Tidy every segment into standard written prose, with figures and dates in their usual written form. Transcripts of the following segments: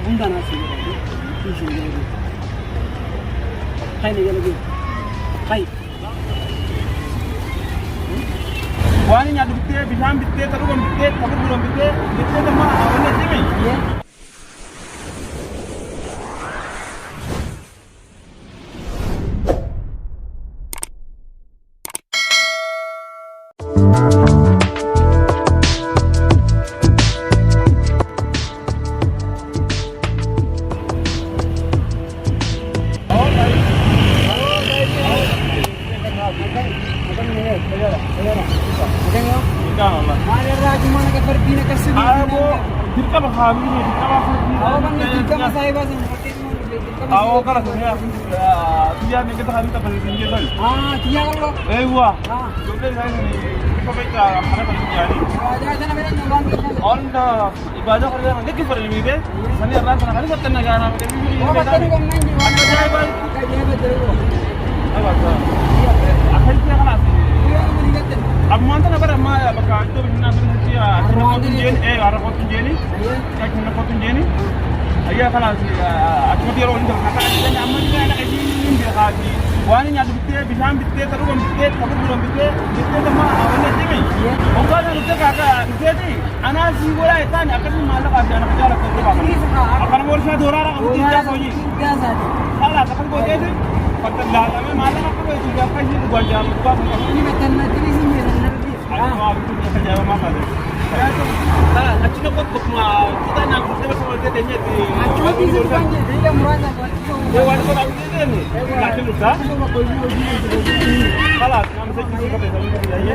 hunda nasi hay ne gele hay wani nya bitte biham bitte tarugam bitte kabur bitte bitte ma awne dimi kalau saya dia ni kita hari tak boleh tinggal kan? Tiga kalau. Wah. Jadi saya ni apa baca mana boleh jadi? Jangan nak berani orang. Onda ibadah kerja nanti kita pergi ni. Sani Allah sana kali satu negara macam ni. Oh betul kan ni. Apa jadi bal? Dia betul. Apa tu? Akhir dia kan asli. Ab mantan apa ramai apakah itu benar benar dia? Arah potong jeni. Kaki potong jeni. Ayah kalau si aku dia orang itu kata dia aman dia nak kaji dia kaji. Wani nya bitte biham bitte tarugam bitte kabur bitte bitte ma awne dimi. Onga na bitte kata bitte ana si bola itan akan malak ada anak jalan ke rumah. Akan morsa dorara kamu tidak soji. Tidak saja. Salah akan kau jadi. Patah lala me malak aku itu dia kaji gua jam gua. Ini betul nak jadi sini nak. Aku itu kerja apa tu? Acina kot kita nak kita bersama dia ni. Acuna di sini dia merasa Dia wali kota ini ni. Nak lusa? Salah, nama saya Cici kata sama dia. Ya.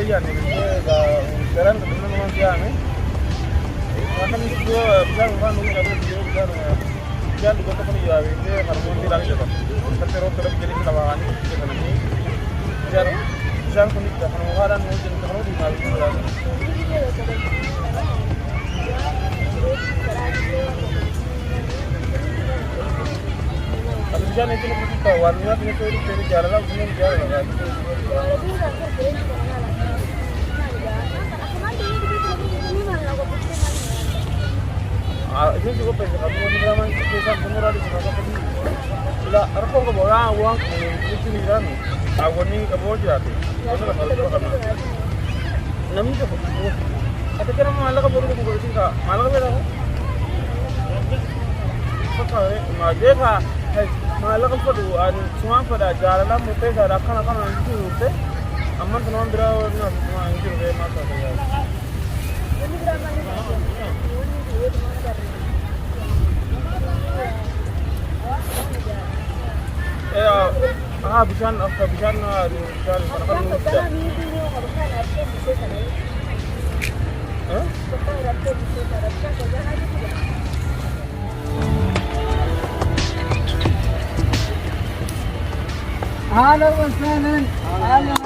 Ya. Sekarang kebetulan memang siang ni. Makan itu bilang orang nunggu ada video bilang di kota pun juga ini harmoni lagi juga. Tapi roh terus jadi kelawakan ini kan ini. Siang pun kita penguharan mungkin terlalu di malam juga. Tapi jangan itu kita warna ini tu dari jalan lah punya jalan lah. Ini juga pengen kamu ni ramai kita semua di sana tapi tidak arko ke bawah uang itu ni kan aku ni ke bawah jadi itu lah kalau kamu namun tu ada kena malah ke bawah tu bukan sih malah ke bawah pakai macam apa malah ke bawah semua pada jalan lah mungkin saya akan itu tu aman teman berau ni semua itu ke mata saya ini berapa ni bisan after bisan bisan kan muda. Halo Wasanan. Halo.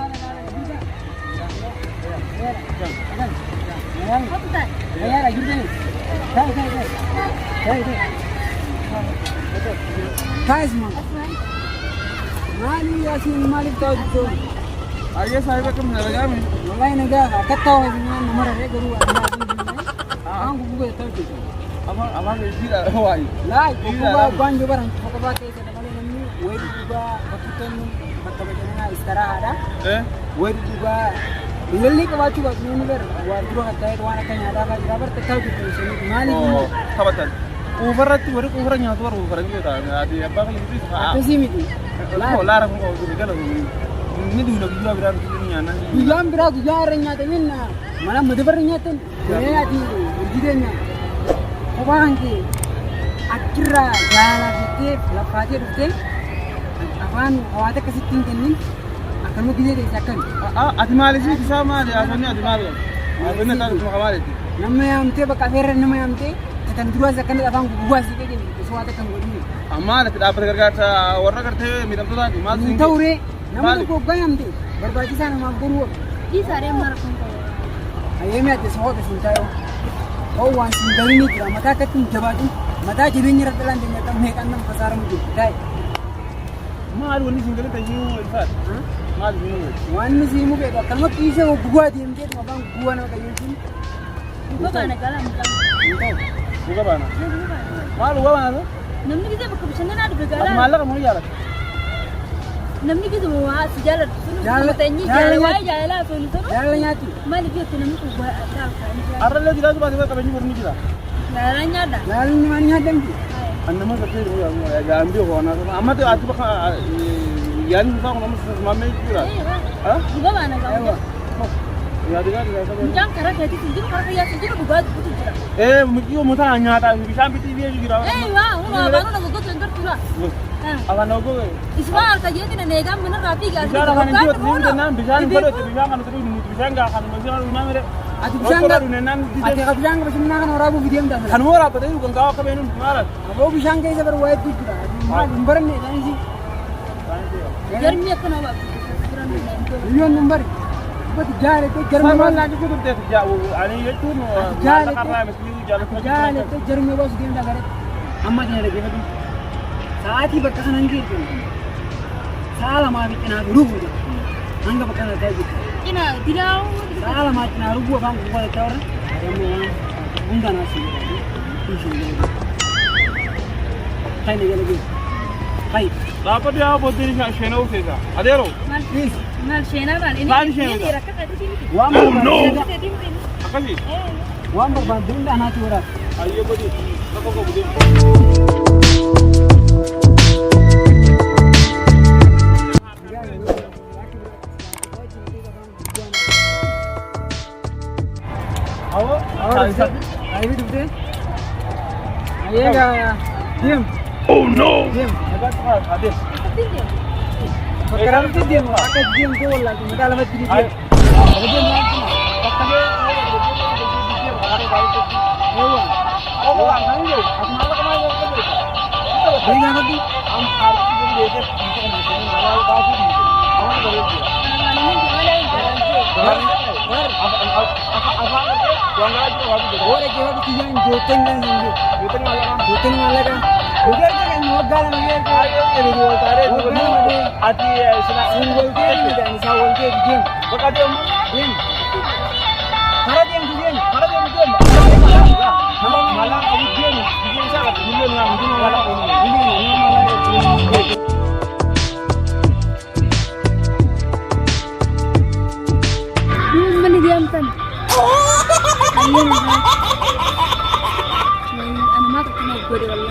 Ya lagi ni. Hai semua. Mali Yasin Malik tahu tu. Ayah saya betul mana kami. Mulai negara kata dengan nomor ada guru anda. Aku bukan tahu tu. Amal tidak awal. Lai, bukan bukan juga orang. Kau baca itu kalau ni, wed juga betul betul betul istirahat ada. Wed juga Lili ke baca buat ni ber. Wajar kata itu orang kan ada kan berapa tahu tu. Mali. Oh, kapan? Uber itu baru ubernya tu baru uber itu dah. Ada apa lagi tu? Apa sih itu? Oh, larang kau tu kan. Ini dulu juga berada di sini ana. Gujam berada gujarnya tu ni na. Mana mudabarnya tu. Ya di gidenya. Orang ki akhirnya jalan kita lepas itu akan awak kasih tinggal ni akan mau dia disakan. Adimali sih sama dia, asalnya adimali. Benar tak semua kamali. Nama yang tu bakal fair nama yang tu. kan dura zakan afaan gubbaa si kee suwaata kan godhini Amma ati dhaabbata gargaarsa warra gartee miidhamtootaati maal siin ta'ure namni goggaayamte barbaachisaa namaaf goruu Isaaree mara kun qabu. ayyame ati suwaata siin taa'u oo waan siin galini jira mataa akkatti jabaatu mataa jireenya irra dhalaan deenya kan meeqan nama fasaaramu jiru taa'e maal wanni siin galii tayyuu ilfaat maal siin waan si mu beeku akkanuma qiisee gubbaa deemtee afaan gubbaa nama qayyootiin Buka baana galaan mukaan. Buka baana maal buka baana Namni kita bakka bashannanaa dhufe galaan. maallaqa moo jaalata Namni kita waa si jaalatu. Jaalala- Waa'ee jaalalaa osoo hin ta'u. jaalala nyaati Maaliif jettee namni kun waa taa'u. arrallee jiraatu baate bakka qabeenyi borni jira Jaalalaa nyaadha. jaalalli maal nyaadamti annama gartee jaambii hoonaa amma ati bakka yaani isaa kun amma maamee jira Buka baana galaan. yaadi gaadi gaadi Mucaan karaa keetii hin jiru karaa kiyyaa hin jiru dhugaa dubbatu jira. mukiyoo mutaa nyaata bishaan bitii biyya jira Waa hunaa baanuu na gogoota hin gartuudha. afaan ogo Ismaa harka jeetii na neegaan mina raatii gaazii. bishaan afaan hin jiru ni naan bishaan fadhate bishaan kana turu nuti bishaan gaa kan masina ru namere ati bishaan bishaan ga ru naan ati ka bishaan ga bashannanaa kana waraabuu fi deemtaa kan wora pate kan gaa ka beenun maala aboo bishaan keessa bar waa'ee jira maal hin baranne dhaanisi Jarmi akkana waa. biyyoon hin bari uffati jaalate jarma jarma maal naan jiru te jaa'u ani jechuun Jaalate. qarraa misli jaalatu jaalate jarma boos deemtaa gara amma kana dhaggeeffatu sa'aatii bakka kana hin geeddu sa'a lamaa fi cinaa rubuudha hanga bakka kana ta'e jirtu Cina diraawu. sa'a lamaa cinaa rubuu afaan gubbaa dachaa warra adammoo waan hunda naasii kai na jala geessu kai dhaabbatee yaa booddeeni sheenaa ufeeta adeero Maal sheenaa maal inni Maal sheenaa? inni rakka keetii miti. waan barbaadu akkasii waan barbaadu hunda anaati waraabdu ayyee godhi bakka koo budee awo Ayo dufte. Ayo ga diam. oh no Diam. ade Sekarang tu diam. Pakai diam tu lagi. Mereka lama jadi diam. Ako din lagi. Bakale. Ewa. Ako ang nangyay. At malakaman yung kasi. Bayi apa tu? Ang harap ko din dito. Dito ko natin. Nalala ko ako dito. Ako na gawin dito. Orang kira tu yang joten dan sini. Joten malah kan. Udah kan modal lagi kan. Ati sina Single game dan sawal game diam. bakade mo. Diam. Para diam tu diam. Para din mo din. Malang ako din. Hindi sa ka million nga hindi wala ko. Ini malah. Mana diamkan? Ayun na. Ano mata ko na gode wala.